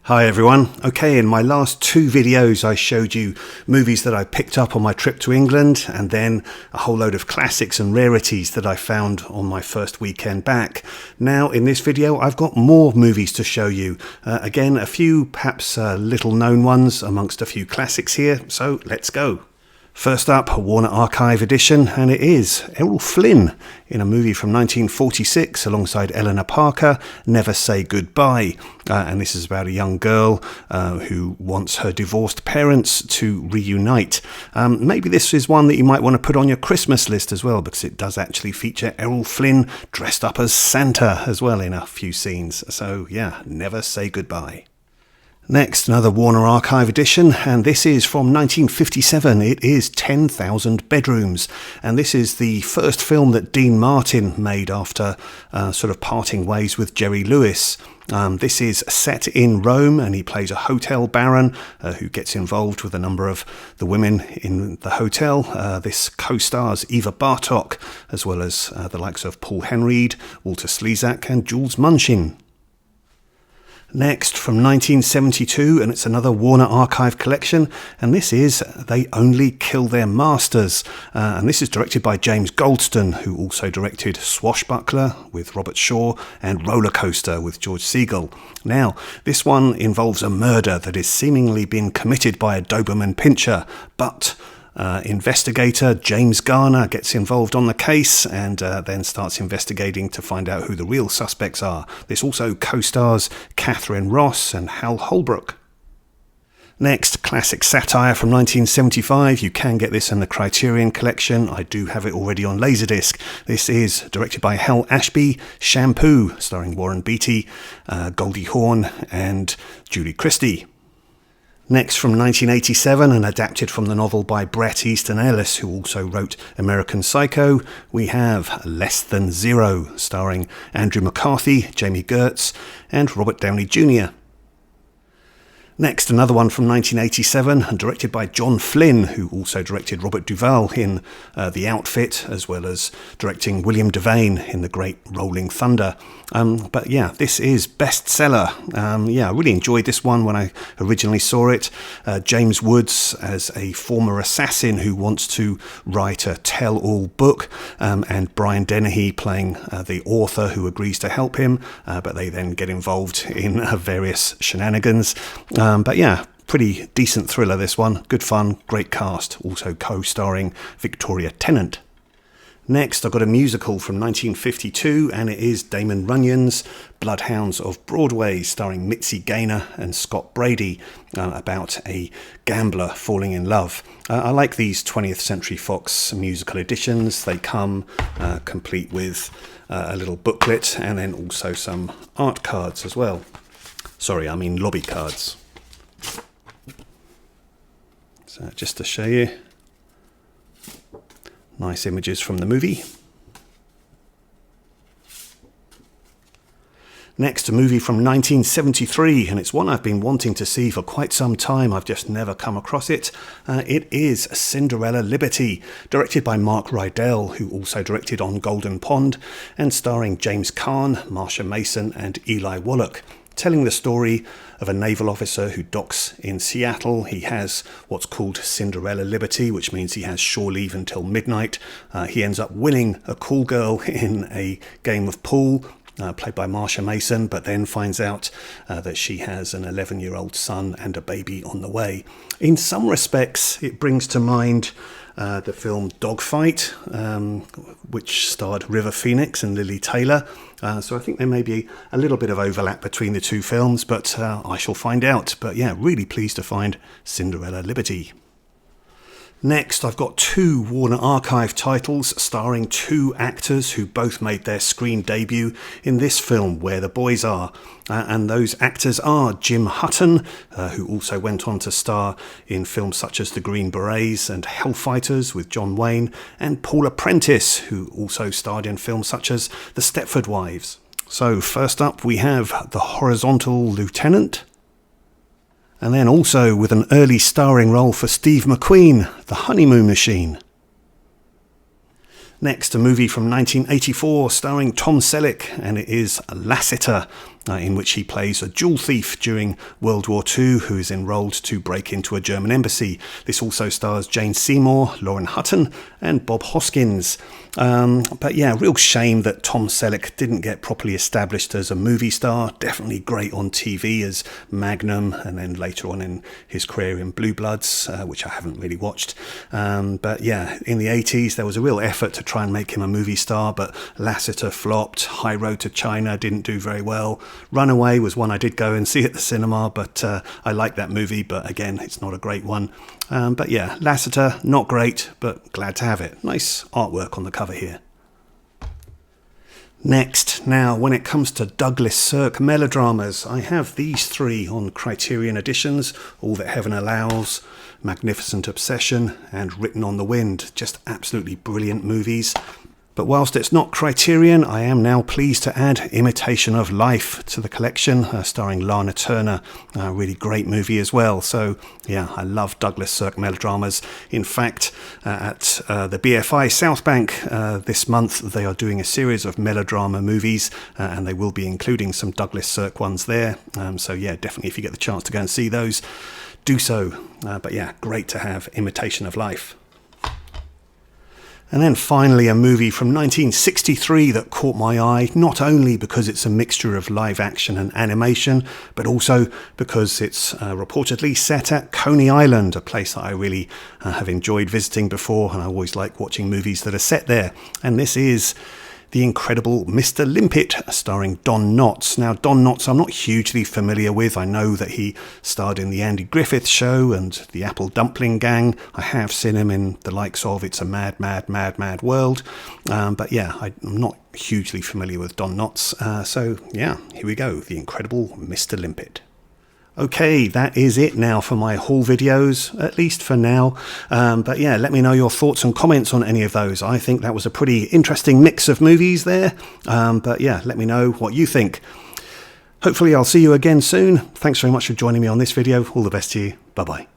Hi everyone. Okay, in my last two videos I showed you movies that I picked up on my trip to England and then a whole load of classics and rarities that I found on my first weekend back. Now in this video I've got more movies to show you. Again, a few perhaps little known ones amongst a few classics here, so let's go. First up, a Warner Archive edition, and it is Errol Flynn in a movie from 1946 alongside Eleanor Parker, Never Say Goodbye. And this is about a young girl who wants her divorced parents to reunite. Maybe this is one that you might want to put on your Christmas list as well, because it does actually feature Errol Flynn dressed up as Santa as well in a few scenes. So yeah, Never Say Goodbye. Next, another Warner Archive edition, and this is from 1957. It is 10,000 Bedrooms, and this is the first film that Dean Martin made after sort of parting ways with Jerry Lewis. This is set in Rome, and he plays a hotel baron who gets involved with a number of the women in the hotel. This co-stars Eva Bartok, as well as the likes of Paul Henreid, Walter Slezak, and Jules Munshin. Next, from 1972, and it's another Warner Archive collection, and this is They Only Kill Their Masters, and this is directed by James Goldston, who also directed Swashbuckler with Robert Shaw and Roller Coaster with George Segal. Now, this one involves a murder that is seemingly been committed by a Doberman Pinscher, but investigator James Garner gets involved on the case and then starts investigating to find out who the real suspects are. This also co-stars Catherine Ross and Hal Holbrook. Next, classic satire from 1975. You can get this in the Criterion collection. I do have it already on Laserdisc. This is directed by Hal Ashby, Shampoo, starring Warren Beatty, Goldie Hawn and Julie Christie. Next, from 1987, and adapted from the novel by Bret Easton Ellis, who also wrote American Psycho, we have Less Than Zero, starring Andrew McCarthy, Jamie Gertz, and Robert Downey Jr. Next, another one from 1987, and directed by John Flynn, who also directed Robert Duvall in The Outfit, as well as directing William Devane in The Great Rolling Thunder. But yeah, this is Bestseller. I really enjoyed this one when I originally saw it. James Woods as a former assassin who wants to write a tell-all book, and Brian Dennehy playing the author who agrees to help him, but they then get involved in various shenanigans. But yeah, pretty decent thriller, this one. Good fun, great cast, also co-starring Victoria Tennant. Next, I've got a musical from 1952, and it is Damon Runyon's Bloodhounds of Broadway, starring Mitzi Gaynor and Scott Brady, about a gambler falling in love. I like these 20th Century Fox musical editions. They come complete with a little booklet and then also some art cards as well. Sorry, I mean lobby cards. So just to show you, nice images from the movie. Next, a movie from 1973, and it's one I've been wanting to see for quite some time. I've just never come across it. It is Cinderella Liberty, directed by Mark Rydell, who also directed On Golden Pond, and starring James Caan, Marsha Mason, and Eli Wallach. Telling the story of a naval officer who docks in Seattle. He has what's called Cinderella Liberty, which means he has shore leave until midnight. He ends up winning a call girl in a game of pool, played by Marsha Mason, but then finds out that she has an 11-year-old son and a baby on the way. In some respects, it brings to mind the film Dogfight, which starred River Phoenix and Lily Taylor. So I think there may be a little bit of overlap between the two films, but I shall find out. But yeah, really pleased to find Cinderella Liberty. Next, I've got two Warner Archive titles starring two actors who both made their screen debut in this film, Where the Boys Are. And those actors are Jim Hutton, who also went on to star in films such as The Green Berets and Hellfighters with John Wayne, and Paula Prentice, who also starred in films such as The Stepford Wives. So first up we have The Horizontal Lieutenant. And then also with an early starring role for Steve McQueen, The Honeymoon Machine. Next, a movie from 1984 starring Tom Selleck, and it is Lassiter, in which he plays a jewel thief during World War II who is enrolled to break into a German embassy. This also stars Jane Seymour, Lauren Hutton and Bob Hoskins. But yeah, real shame that Tom Selleck didn't get properly established as a movie star. Definitely great on TV as Magnum, and then later on in his career in Blue Bloods, which I haven't really watched. But yeah, in the 80s there was a real effort to try and make him a movie star, but Lassiter flopped, High Road to China didn't do very well. Runaway was one I did go and see at the cinema, but I like that movie, but again, it's not a great one. But yeah, Lassiter, not great, but glad to have it. Nice artwork on the cover here. Next, now when it comes to Douglas Sirk melodramas, I have these three on Criterion Editions: All That Heaven Allows, Magnificent Obsession and Written on the Wind. Just absolutely brilliant movies. But whilst it's not Criterion, I am now pleased to add Imitation of Life to the collection, starring Lana Turner. A really great movie as well. So yeah, I love Douglas Sirk melodramas. In fact, at the BFI South Bank this month, they are doing a series of melodrama movies, and they will be including some Douglas Sirk ones there. So yeah, definitely if you get the chance to go and see those, do so. But yeah, great to have Imitation of Life. And then finally a movie from 1963 that caught my eye, not only because it's a mixture of live action and animation, but also because it's reportedly set at Coney Island, a place that I really have enjoyed visiting before, and I always like watching movies that are set there. And this is The Incredible Mr. Limpet, starring Don Knotts. Now, Don Knotts I'm not hugely familiar with. I know that he starred in The Andy Griffith Show and The Apple Dumpling Gang. I have seen him in the likes of It's a Mad, Mad, Mad, Mad World. But yeah, I'm not hugely familiar with Don Knotts. So yeah, here we go. The Incredible Mr. Limpet. Okay, that is it now for my haul videos, at least for now. But yeah, let me know your thoughts and comments on any of those. I think that was a pretty interesting mix of movies there. But yeah, let me know what you think. Hopefully I'll see you again soon. Thanks very much for joining me on this video. All the best to you. Bye-bye.